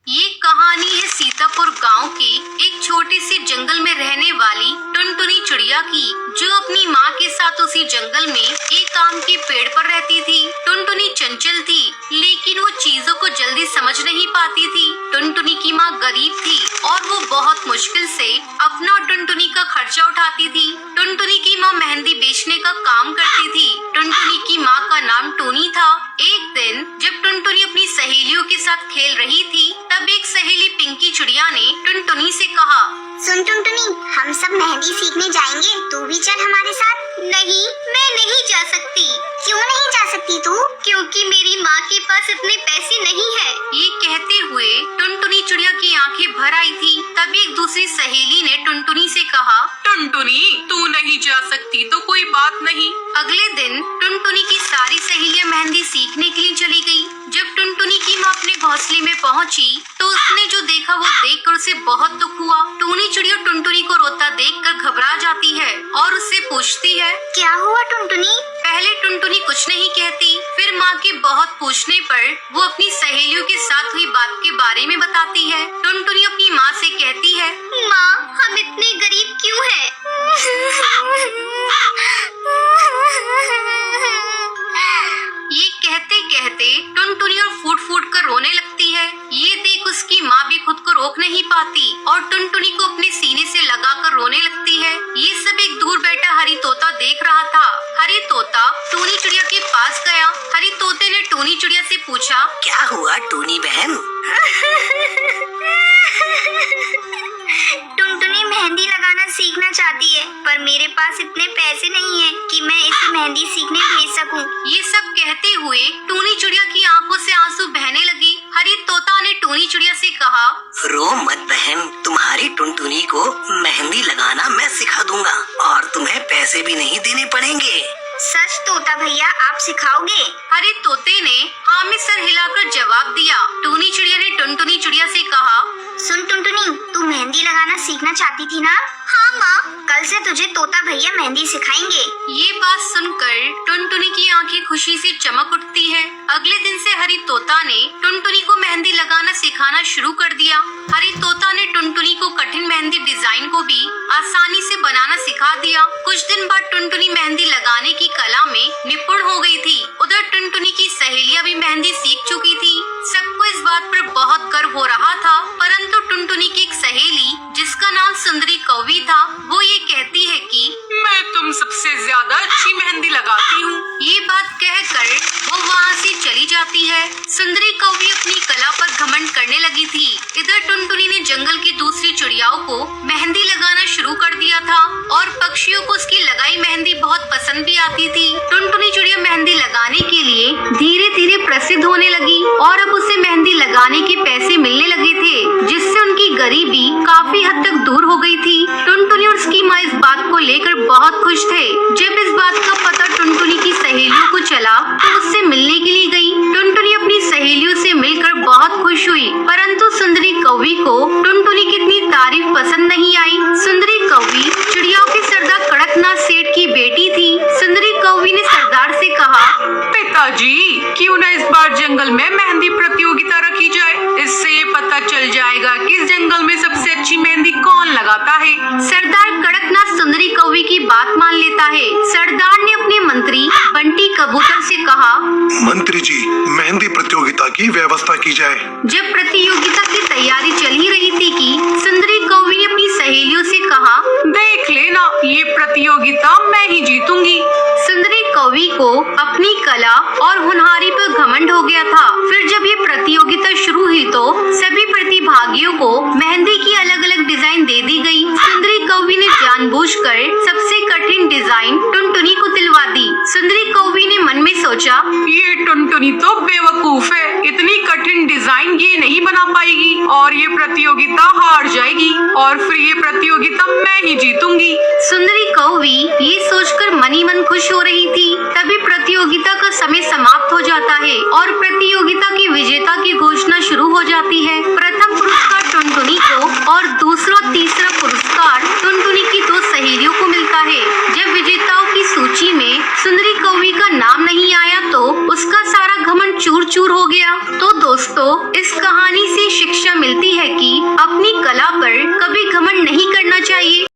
ये कहानी है सीतापुर गांव के एक छोटे से जंगल में रहने वाली टुनटुनी चिड़िया की, जो अपनी माँ के साथ उसी जंगल में एक आम के पेड़ पर रहती थी। टुनटुनी चंचल थी, लेकिन वो चीजों को जल्दी समझ नहीं पाती थी। टुनटुनी की माँ गरीब थी और वो बहुत मुश्किल से अपना और टुनटुनी का खर्चा उठाती थी। टुनटुनी की माँ मेहंदी बेचने का काम करती थी। टुनटुनी की माँ का नाम टूनी था। एक दिन जब टुनटुनी अपनी सहेलियों के साथ खेल रही थी, तब एक सहेली पिंकी चिड़िया ने टुनटुनी से कहा, सुन टुनटुनी, हम सब मेहंदी सीखने जाएंगे, तू भी चल हमारे साथ। नहीं, मैं नहीं जा सकती। क्यों नहीं जा सकती तू? क्योंकि मेरी माँ के पास इतने पैसे नहीं है। ये कहते हुए टुनटुनी चिड़िया की आंखें भर आई थी। तभी एक दूसरी सहेली ने टुनटुनी से कहा, टुनटुनी, तू नहीं जा सकती तो कोई बात नहीं। अगले दिन टुनटुनी की सारी सहेलियां मेहंदी सीखने के लिए चली गई। जब टुनटुनी की माँ अपने घोंसले में पहुंची, तो उसने जो देखा वो देखकर उसे बहुत दुख हुआ। टूनी चिड़िया टुनटुनी को रोता देखकर घबरा जाती है और उससे पूछती है, क्या हुआ टुनटुनी? पहले टुनटुनी कुछ नहीं कहती, फिर माँ के बहुत पूछने पर वो अपनी सहेलियों के साथ हुई बात के बारे में बताती है। टुनटुनी अपनी माँ से कहती है, माँ, हम इतने गरीब क्यों हैं? ये कहते कहते टुनटुनी और फूट फूट कर रोने लगती है। ये देख उसकी माँ भी खुद को रोक नहीं पाती और टुनटुनी को अपने सीने से लगाकर रोने लगती है। ये सब एक दूर बैठा हरी तोता देख रहा था। हरी तोता टूनी चिड़िया के पास गया। हरी तोते ने टूनी चिड़िया से पूछा, क्या हुआ टूनी बहन? टुनटुनी मेहंदी लगाना सीखना चाहती है, पर मेरे पास इतने पैसे नहीं हैं कि मैं इसे मेहंदी सीखने भेज सकूं। ये सब कहते हुए टूनी चिड़िया की आंखों से आंसू बहने लगी। हरी तोता ने टूनी चिड़िया से कहा, रो मत बहन, तुम्हारी टुनटुनी को मेहंदी लगाना मैं सिखा दूंगा और तुम्हें पैसे भी नहीं देने पड़ेंगे। सच तोता भैया, आप सिखाओगे? हरी तोते ने हाँ में सर हिलाकर जवाब दिया। टूनी चिड़िया ने टुनटुनी चिड़िया से कहा, सुन टुनटुनी, तू मेहंदी लगाना सीखना चाहती थी ना? हाँ माँ, कल से तुझे तोता भैया मेहंदी सिखाएंगे। ये बात सुनकर टुनटुनी की आंखें खुशी से चमक उठती है। अगले दिन से हरी तोता ने टुनटुनी को मेहंदी लगाना सिखाना शुरू कर दिया। हरी तोता ने टुनटुनी को कठिन मेहंदी डिजाइन को भी आसानी से बनाना सिखा दिया। कुछ दिन बाद टुनटुनी मेहंदी लगाने की कला में निपुण हो गई थी। उधर टुनटुनी की सहेलियां भी मेहंदी सीख चुकी थी। सबको इस बात पर बहुत गर्व हो रहा था, परंतु टुनटुनी की एक सहेली जिसका नाम सुंदरी कौवी था, वो ये कहती है कि मैं तुम सबसे ज्यादा अच्छी मेहंदी लगाती हूँ। ये बात कहकर वो वहाँ से चली जाती है। सुंदरी कौवी अपनी कला पर घमंड करने लगी थी। इधर टुनटुनी ने जंगल की दूसरी चिड़ियाओं को मेहंदी लगाना शुरू कर दिया था और पक्षियों को उसकी लगाई मेहंदी बहुत पसंद भी आती थी। टुनटुनी चिड़िया मेहंदी लगाने के लिए धीरे धीरे प्रसिद्ध होने लगी और अब उसे मेहंदी लगाने के पैसे मिलने लगे थे, जिससे उनकी गरीबी काफी हद तक दूर हो गई थी। टुनटुनी और उसकी माँ इस बात को लेकर बहुत खुश थे। जब इस बात का पता टुनटुनी की सहेलियों को चला, तो उससे मिलने के लिए गई। टुनटुनी अपनी सहेलियों से मिलकर बहुत खुश हुई, परंतु सुंदरी कौवी को टुनटुनी की इतनी तारीफ पसंद नहीं आई। सुंदरी कौवी चिड़ियाओं के सरदार कड़कनाथ सेठ की बेटी थी। सुंदरी कौवी ने सरदार से कहा, पिताजी, क्यों न इस बार जंगल में मेहंदी प्रतियोगिता रखी जाए। इससे ये पता चल जाएगा कि इस जंगल में सबसे अच्छी मेहंदी कौन लगाता है। सरदार कड़कनाथ सुंदरी कौवी की बात मान लेता है। सरदार ने अपने मंत्री बंटी कबूतर से कहा, मंत्री जी, मेहंदी प्रतियोगिता की व्यवस्था की जाए। जब प्रतियोगिता की तैयारी चल ही रही थी कि सुंदरी कौवी ने अपनी सहेलियों से कहा, देख लेना, ये प्रतियोगिता मैं ही जीतूंगी। सुंदरी कौवी को अपनी कला और होनहारी पर घमंड हो गया था। फिर जब ये प्रतियोगिता शुरू हुई तो सभी प्रतिभागियों को मेहंदी की अलग अलग डिजाइन दे दी गई। सुंदरी कौवी ने जानबूझकर सबसे कठिन डिजाइन टुनटुनी को दिलवा दी। सुंदरी कौवी ने मन में सोचा, ये टुनटुनी तो बेवकूफ है, इतनी कठिन डिजाइन ये नहीं बना पाएगी और ये प्रतियोगिता हार जाएगी और फिर ये प्रतियोगिता मैं ही जीतूंगी। सुंदरी कौवी ये सोचकर मन ही मन खुश हो रही थी। तभी प्रतियोगिता का समय समाप्त हो जाता है और प्रतियोगिता की विजेता की घोषणा शुरू हो जाती है। प्रथम पुरस्कार टुनटुनी को और दूसरा तीसरा पुरस्कार टुनटुनी की दो सहेलियों को मिलता है। जब विजेताओं की सूची में सुंदरी कौवी का नाम नहीं आया तो उसका सारा घमंड चूर चूर हो गया। तो दोस्तों, इस कहानी से शिक्षा कला पर कभी घमंड नहीं करना चाहिए।